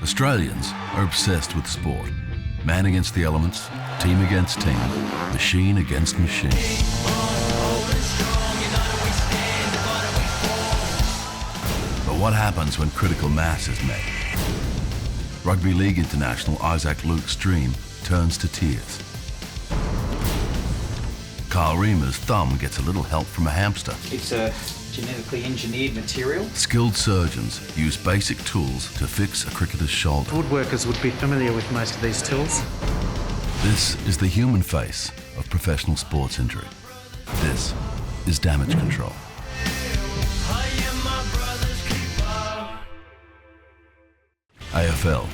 Australians are obsessed with sport. Man against the elements, team against team, machine against machine. But what happens when critical mass is met? Rugby League international Isaac Luke's dream turns to tears. Reamer's thumb gets a little help from a hamster. It's a genetically engineered material. Skilled surgeons use basic tools to fix a cricketer's shoulder. Woodworkers would be familiar with most of these tools. This is the human face of professional sports injury. This is damage control. AFL,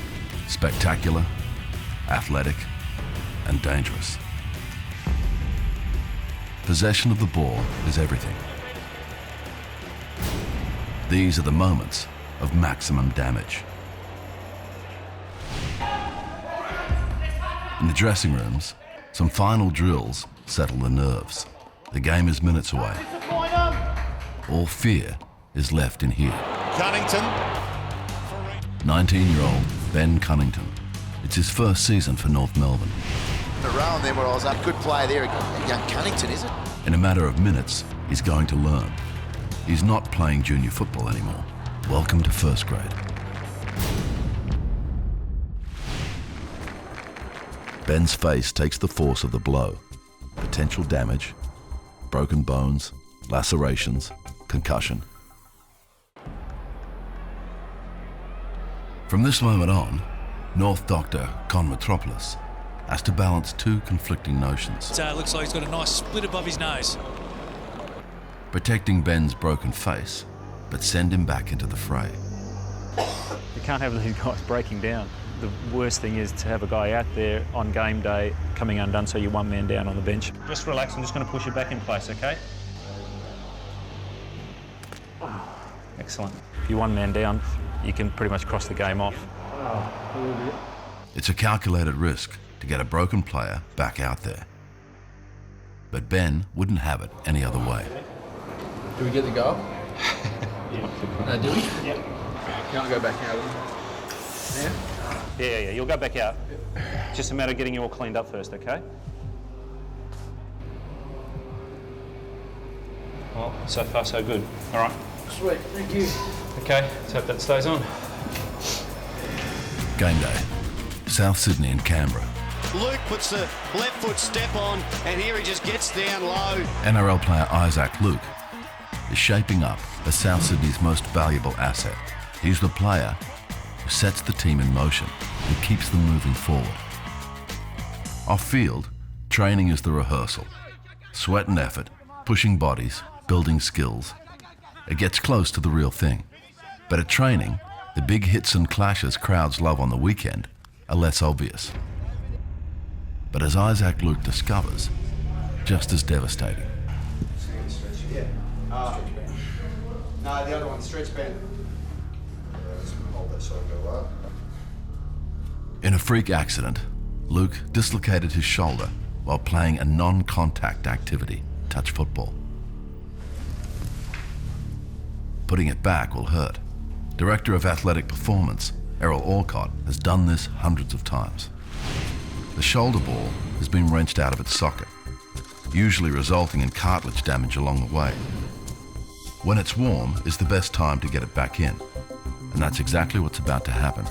spectacular, athletic, and dangerous. Possession of the ball is everything. These are the moments of maximum damage. In the dressing rooms, some final drills settle the nerves. The game is minutes away. All fear is left in here. Cunnington. 19-year-old Ben Cunnington. It's his first season for North Melbourne. Around there where I was at, good play there. Young Cunnington, is it? In a matter of minutes, he's going to learn. He's not playing junior football anymore. Welcome to first grade. Ben's face takes the force of the blow. Potential damage, broken bones, lacerations, concussion. From this moment on, North Doctor Con Metropolis has to balance two conflicting notions. So it looks like he's got a nice split above his nose. Protecting Ben's broken face, but send him back into the fray. You can't have these guys breaking down. The worst thing is to have a guy out there on game day coming undone, so you're one man down on the bench. Just relax, I'm just going to push you back in place, okay? Excellent. If you're one man down, you can pretty much cross the game off. It's a calculated risk to get a broken player back out there. But Ben wouldn't have it any other way. Do we get the goal? Do we? Yep. Can't go back out. Yeah, you'll go back out. It's just a matter of getting you all cleaned up first, okay? Well, so far so good. All right. Sweet, thank you. Okay, let's hope that stays on. Game day, South Sydney and Canberra. Luke puts the left foot step on, and here he just gets down low. NRL player Isaac Luke is shaping up as South Sydney's most valuable asset. He's the player who sets the team in motion and keeps them moving forward. Off-field, training is the rehearsal. Sweat and effort, pushing bodies, building skills. It gets close to the real thing. But at training, the big hits and clashes crowds love on the weekend are less obvious. But as Isaac Luke discovers, just as devastating. Yeah. No, the other one, stretch band. Hold that side and go up. In a freak accident, Luke dislocated his shoulder while playing a non-contact activity, touch football. Putting it back will hurt. Director of Athletic Performance, Errol Alcott, has done this hundreds of times. The shoulder ball has been wrenched out of its socket, usually resulting in cartilage damage along the way. When it's warm is the best time to get it back in, and that's exactly what's about to happen.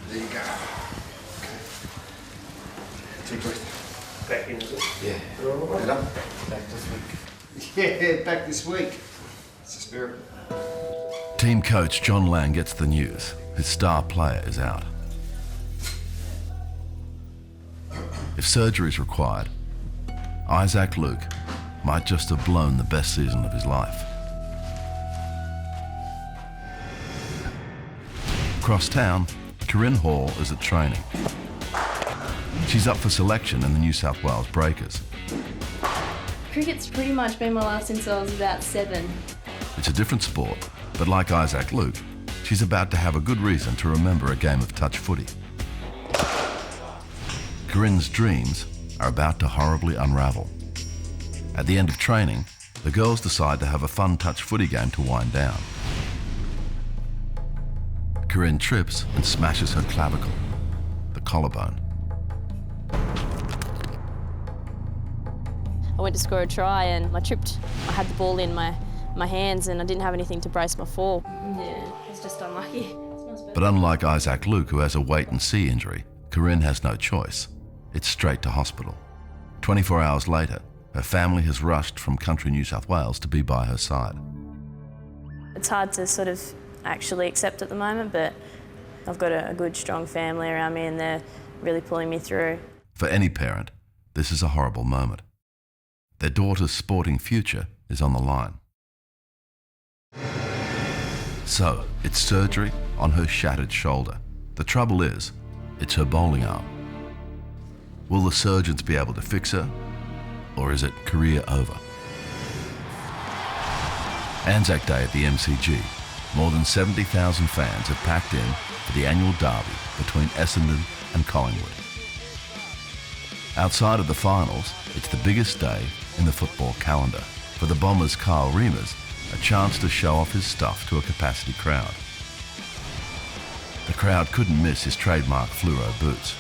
There you go. Okay. Deep breath. Back in, is it? Yeah. Get up. Back this week. Yeah, back this week. It's the spirit. Team coach John Lang gets the news. His star player is out. If surgery is required, Isaac Luke might just have blown the best season of his life. Across town, Karin Hall is at training. She's up for selection in the New South Wales Breakers. Cricket's pretty much been my life since I was about 7. It's a different sport, but like Isaac Luke, she's about to have a good reason to remember a game of touch footy. Karin's dreams are about to horribly unravel. At the end of training, the girls decide to have a fun touch footy game to wind down. Karin trips and smashes her clavicle, the collarbone. I went to score a try and I tripped. I had the ball in my hands and I didn't have anything to brace my fall. Yeah, I was just unlucky. But unlike Isaac Luke, who has a wait-and-see injury, Karin has no choice. It's straight to hospital. 24 hours later, her family has rushed from country New South Wales to be by her side. It's hard to sort of actually accept at the moment, but I've got a good, strong family around me and they're really pulling me through. For any parent, this is a horrible moment. Their daughter's sporting future is on the line. So, it's surgery on her shattered shoulder. The trouble is, it's her bowling arm. Will the surgeons be able to fix her, or is it career over? Anzac Day at the MCG. More than 70,000 fans have packed in for the annual derby between Essendon and Collingwood. Outside of the finals, it's the biggest day in the football calendar. For the Bombers' Kyle Reamers, a chance to show off his stuff to a capacity crowd. The crowd couldn't miss his trademark fluoro boots.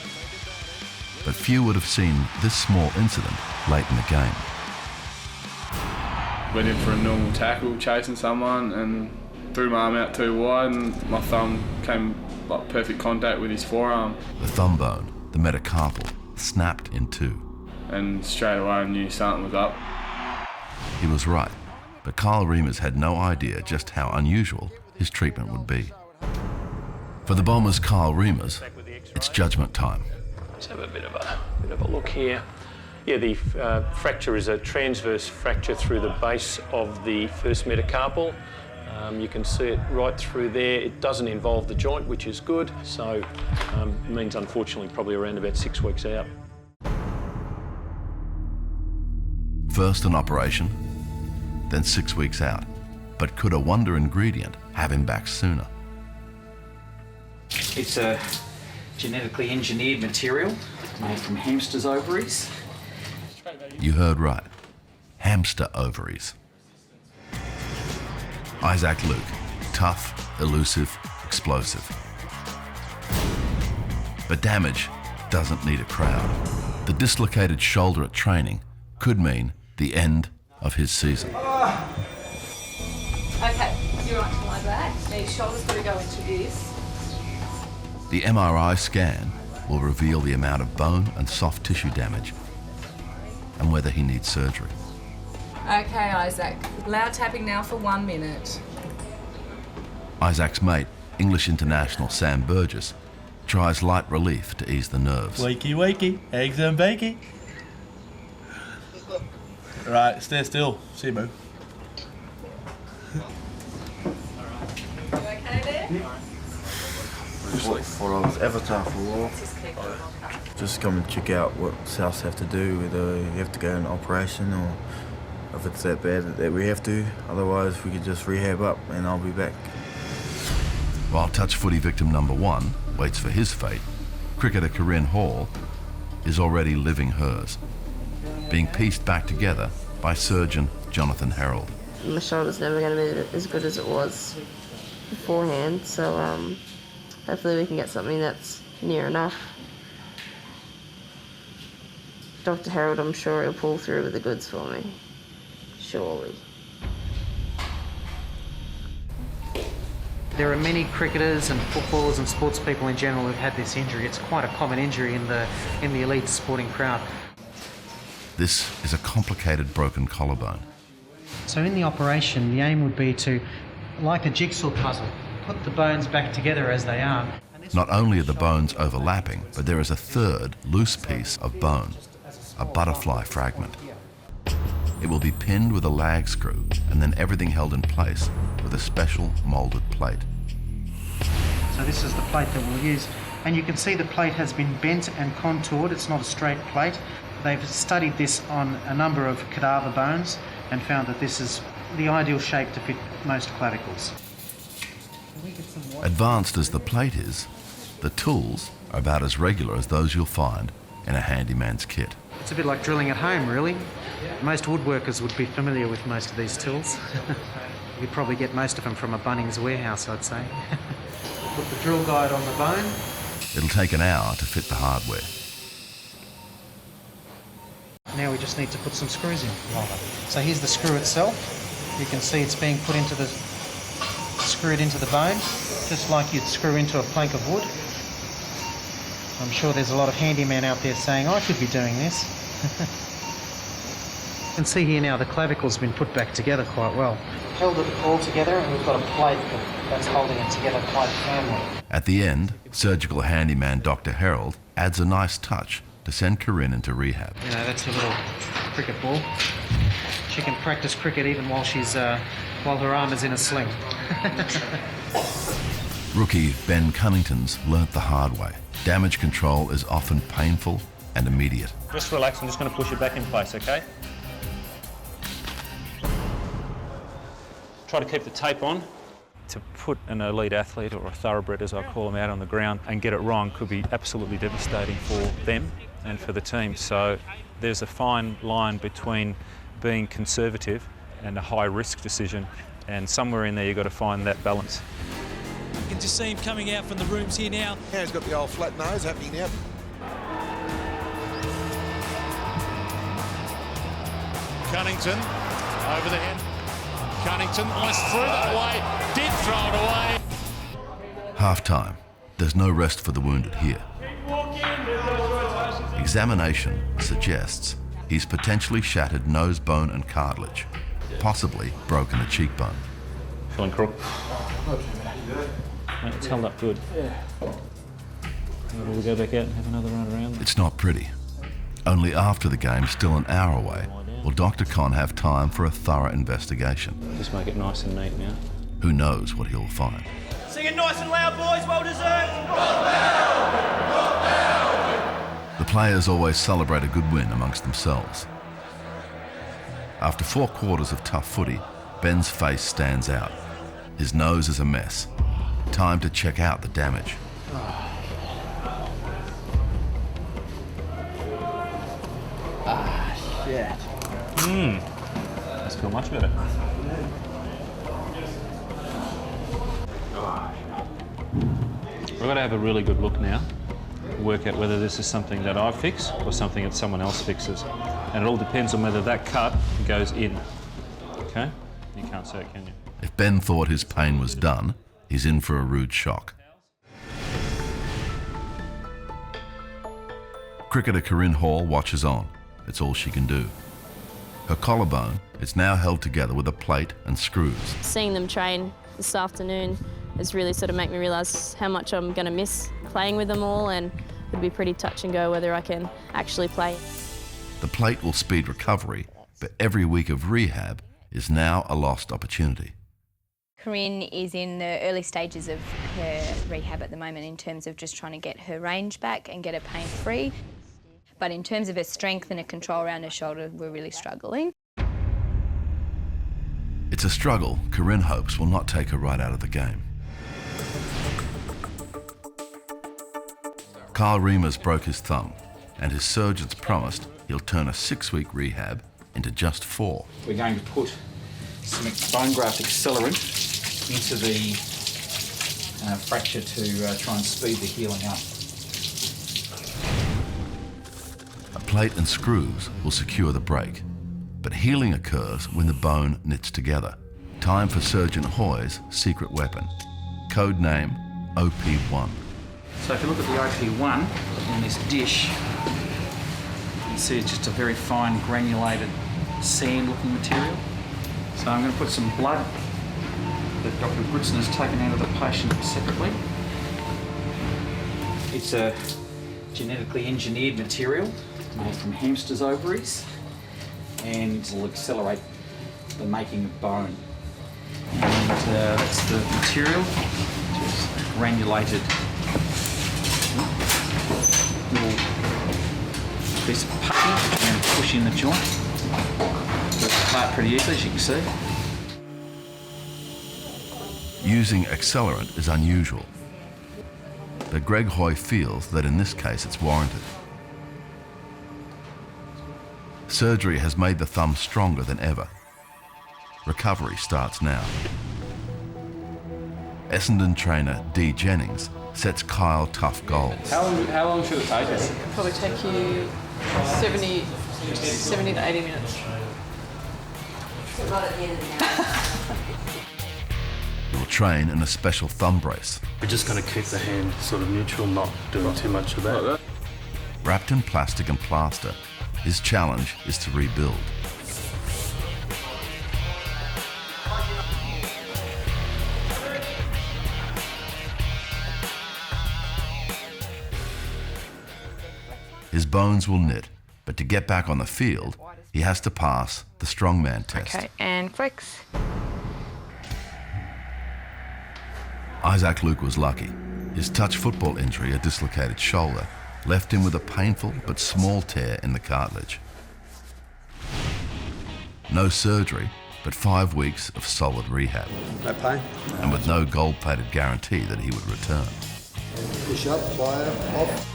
But few would have seen this small incident late in the game. Went in for a normal tackle, chasing someone, and threw my arm out too wide, and my thumb came like perfect contact with his forearm. The thumb bone, the metacarpal, snapped in two. And straight away I knew something was up. He was right, but Kyle Reamers had no idea just how unusual his treatment would be. For the Bombers' Kyle Reamers, it's judgment time. Let's have a bit of a look here. Yeah, the fracture is a transverse fracture through the base of the first metacarpal. You can see it right through there. It doesn't involve the joint, which is good. So it means, unfortunately, probably around about 6 weeks out. First an operation, then 6 weeks out. But could a wonder ingredient have him back sooner? It's a genetically engineered material made from hamster's ovaries. You heard right. Hamster ovaries. Isaac Luke, tough, elusive, explosive. But damage doesn't need a crowd. The dislocated shoulder at training could mean the end of his season. Okay, you're right to lie back. Now your shoulder's got to go into this. The MRI scan will reveal the amount of bone and soft tissue damage and whether he needs surgery. Okay, Isaac. Loud tapping now for 1 minute. Isaac's mate, English international Sam Burgess, tries light relief to ease the nerves. Wakey, wakey, eggs and bakey. Right, stay still. See you, boo. You okay there? Just like thought I was Avatar for a while. Just come and check out what Souths have to do, whether you have to go in an operation or if it's that bad that we have to. Otherwise, we could just rehab up and I'll be back. While touch footy victim number 1 waits for his fate, cricketer Karin Hall is already living hers, being pieced back together by surgeon Jonathan Herold. My shoulder's never going to be as good as it was beforehand, so hopefully we can get something that's near enough. Dr. Herold, I'm sure he'll pull through with the goods for me. Surely. There are many cricketers and footballers and sports people in general who've had this injury. It's quite a common injury in the elite sporting crowd. This is a complicated broken collarbone. So in the operation, the aim would be to, like a jigsaw puzzle, put the bones back together as they are. Not only are the bones overlapping, but there is a third loose piece of bone, a butterfly fragment. It will be pinned with a lag screw and then everything held in place with a special moulded plate. So this is the plate that we'll use. And you can see the plate has been bent and contoured. It's not a straight plate. They've studied this on a number of cadaver bones and found that this is the ideal shape to fit most clavicles. Advanced as the plate is, the tools are about as regular as those you'll find in a handyman's kit. It's a bit like drilling at home, really. Most woodworkers would be familiar with most of these tools. You'd probably get most of them from a Bunnings warehouse, I'd say. Put the drill guide on the bone. It'll take an hour to fit the hardware. Now we just need to put some screws in. So here's the screw itself. You can see it's being put into screwed into the bone, just like you'd screw into a plank of wood. I'm sure there's a lot of handymen out there saying, I could be doing this. You can see here now the clavicle's been put back together quite well. Held it all together and we've got a plate that's holding it together quite firmly. At the end, surgical handyman Dr. Harold adds a nice touch to send Karin into rehab. You know, that's a little cricket ball. She can practice cricket even while while her arm is in a sling. Rookie Ben Cunnington's learnt the hard way. Damage control is often painful and immediate. Just relax, I'm just going to push it back in place, okay? Try to keep the tape on. To put an elite athlete, or a thoroughbred as I call them, out on the ground and get it wrong could be absolutely devastating for them and for the team. So there's a fine line between being conservative and a high-risk decision, and somewhere in there you've got to find that balance. You can just see him coming out from the rooms here now. Yeah, he's got the old flat nose happening now. Cunnington over the head. Cunnington almost threw that away, did throw it away. Half-time. There's no rest for the wounded here. Examination suggests he's potentially shattered nose bone and cartilage, possibly broken a cheekbone. Feeling crook? Mate, it's held up good. We'll go back out and have another run around. It's not pretty. Only after the game, still an hour away, will Dr. Con have time for a thorough investigation. Just make it nice and neat now. Who knows what he'll find? Sing it nice and loud, boys, well deserved! The players always celebrate a good win amongst themselves. After 4 quarters of tough footy, Ben's face stands out. His nose is a mess. Time to check out the damage. Shit. That's feel much better. We've got to have a really good look now, work out whether this is something that I fix or something that someone else fixes. And it all depends on whether that cut goes in. Okay? You can't say it, can you? If Ben thought his pain was done, he's in for a rude shock. Cricketer Karin Hall watches on. It's all she can do. Her collarbone is now held together with a plate and screws. Seeing them train this afternoon has really sort of made me realise how much I'm going to miss playing with them all, and it'd be pretty touch and go whether I can actually play. The plate will speed recovery, but every week of rehab is now a lost opportunity. Karin is in the early stages of her rehab at the moment in terms of just trying to get her range back and get her pain-free. But in terms of her strength and her control around her shoulder, we're really struggling. It's a struggle Karin hopes will not take her right out of the game. Reamer's broke his thumb, and his surgeons promised he'll turn a 6-week rehab into just 4. We're going to put some bone graft accelerant into the fracture to try and speed the healing up. A plate and screws will secure the break, but healing occurs when the bone knits together. Time for Surgeon Hoy's secret weapon, code name OP1. So if you look at the OP1 in this dish, you can see it's just a very fine granulated sand-looking material. So I'm going to put some blood that Dr. Goodson has taken out of the patient separately. It's a genetically engineered material made from hamster's ovaries, and will accelerate the making of bone. And that's the material, just granulated little piece of putty, which I'm going to push in the joint. Works apart pretty easily, as you can see. Using accelerant is unusual, but Greg Hoy feels that in this case it's warranted. Surgery has made the thumb stronger than ever. Recovery starts now. Essendon trainer Dee Jennings sets Kyle tough goals. How long should it take us? It'll probably take you 70 to 80 minutes. You'll train in a special thumb brace. We're just going to keep the hand sort of neutral, not doing too much of that. Like that. Wrapped in plastic and plaster, his challenge is to rebuild. His bones will knit, but to get back on the field, he has to pass the strongman test. Okay, and flex. Isaac Luke was lucky. His touch football injury, a dislocated shoulder, left him with a painful but small tear in the cartilage. No surgery, but 5 weeks of solid rehab. No pain. And with no gold-plated guarantee that he would return. Push up, fire, off.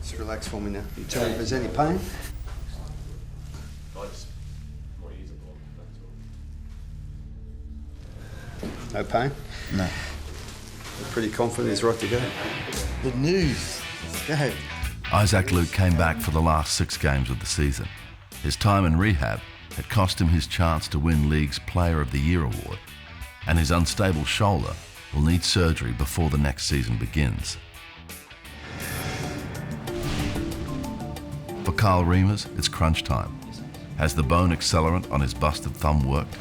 Just relax for me now. You tell me if there's any pain. No pain? No. You're pretty confident he's right to go. Good news. Let's go. Isaac Luke came back for the last 6 games of the season. His time in rehab had cost him his chance to win League's Player of the Year award, and his unstable shoulder will need surgery before the next season begins. For Carl Reamers, it's crunch time. Has the bone accelerant on his busted thumb worked?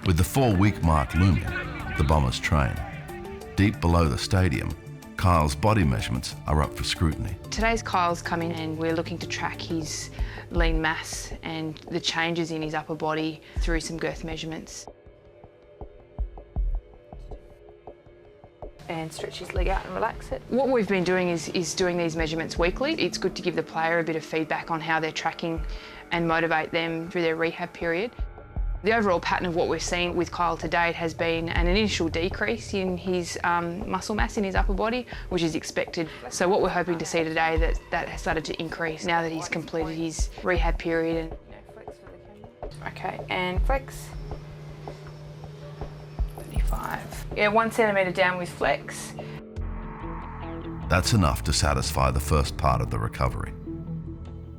With the 4-week mark looming, the Bombers train. Deep below the stadium, Kyle's body measurements are up for scrutiny. Today's Kyle's come in and we're looking to track his lean mass and the changes in his upper body through some girth measurements. And stretch his leg out and relax it. What we've been doing is doing these measurements weekly. It's good to give the player a bit of feedback on how they're tracking and motivate them through their rehab period. The overall pattern of what we've seen with Kyle to date has been an initial decrease in his muscle mass in his upper body, which is expected. So what we're hoping to see today, that has started to increase now that he's completed his rehab period. Okay, and flex. 35. Yeah, 1 centimetre down with flex. That's enough to satisfy the first part of the recovery.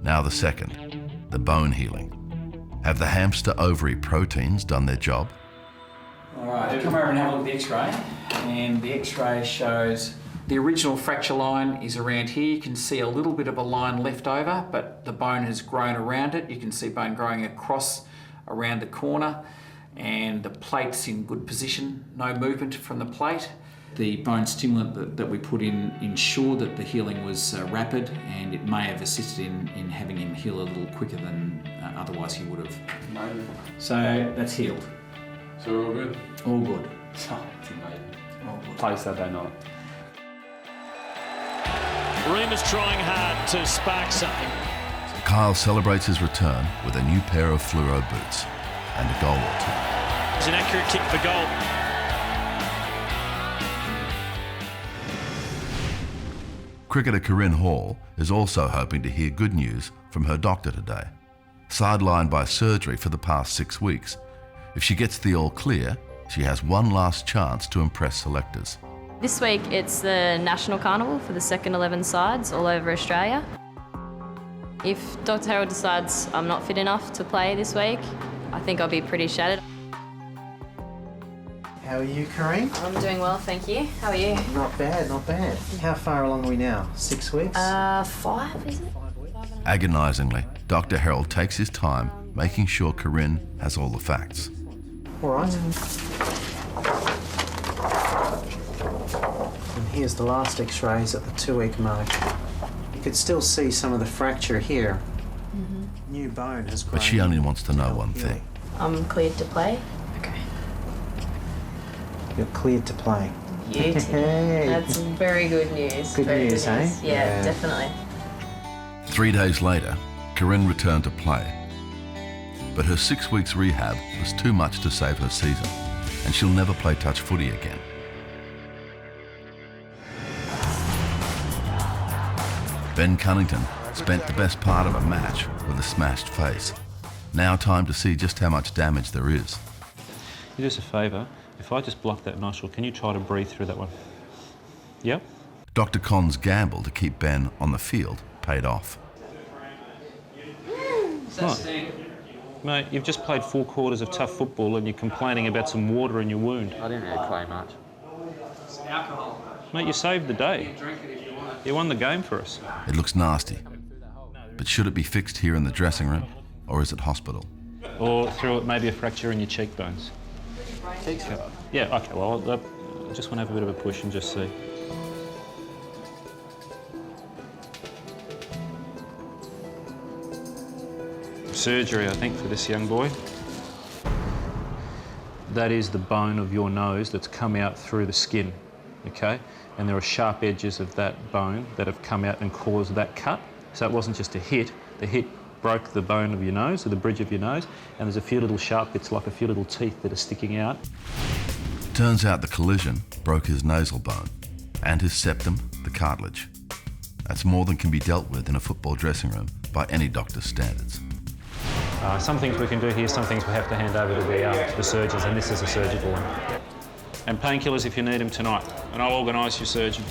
Now the second, the bone healing. Have the hamster ovary proteins done their job? All right, come over and have a look at the x-ray. And the x-ray shows the original fracture line is around here. You can see a little bit of a line left over, but the bone has grown around it. You can see bone growing across around the corner, and the plate's in good position. No movement from the plate. The bone stimulant that we put in ensured that the healing was rapid, and it may have assisted in having him heal a little quicker than otherwise he would have. Amazing. So that's healed. So we're all good? All good. Oh, it's amazing. All good. Play Saturday night. Reamer's trying hard to spark something. Kyle celebrates his return with a new pair of fluoro boots and a goal or two. It's an accurate kick for goal. Cricketer Karin Hall is also hoping to hear good news from her doctor today. Sidelined by surgery for the past 6 weeks, if she gets the all clear, she has one last chance to impress selectors. This week it's the National Carnival for the second 11 sides all over Australia. If Dr. Harold decides I'm not fit enough to play this week, I think I'll be pretty shattered. How are you, Karin? I'm doing well, thank you. How are you? Not bad, not bad. How far along are we now? 6 weeks? 5, is it? Agonisingly, Dr. Harold takes his time making sure Karin has all the facts. All right. And here's the last x-rays at the 2-week mark. You could still see some of the fracture here. New bone has grown. But she only wants to know one thing. I'm cleared to play. You're cleared to play. Beauty. Hey. That's very good news. Good very news, good eh? Yeah, definitely. 3 days later, Karin returned to play. But her 6 weeks rehab was too much to save her season, and she'll never play touch footy again. Ben Cunnington spent the best part of a match with a smashed face. Now time to see just how much damage there is. You do us a favour, if I just block that nostril, can you try to breathe through that one? Yep. Dr. Con's gamble to keep Ben on the field paid off. Right. Mate, you've just played 4 quarters of tough football and you're complaining about some water in your wound. I didn't really play much. It's alcohol. Mate, you saved the day. You can drink it if you want it. You won the game for us. It looks nasty. But should it be fixed here in the dressing room, or is it hospital? Or through maybe a fracture in your cheekbones. Cheeks? Yeah, okay, well, I just want to have a bit of a push and just see. Surgery, I think, for this young boy. That is the bone of your nose that's come out through the skin, okay? And there are sharp edges of that bone that have come out and caused that cut. So it wasn't just a hit. The hit broke the bone of your nose, or the bridge of your nose, and there's a few little sharp bits, like a few little teeth that are sticking out. Turns out the collision broke his nasal bone and his septum, the cartilage. That's more than can be dealt with in a football dressing room by any doctor's standards. Some things we can do here, some things we have to hand over to the surgeons, and this is a surgical one. And painkillers if you need them tonight, and I'll organise your surgeon.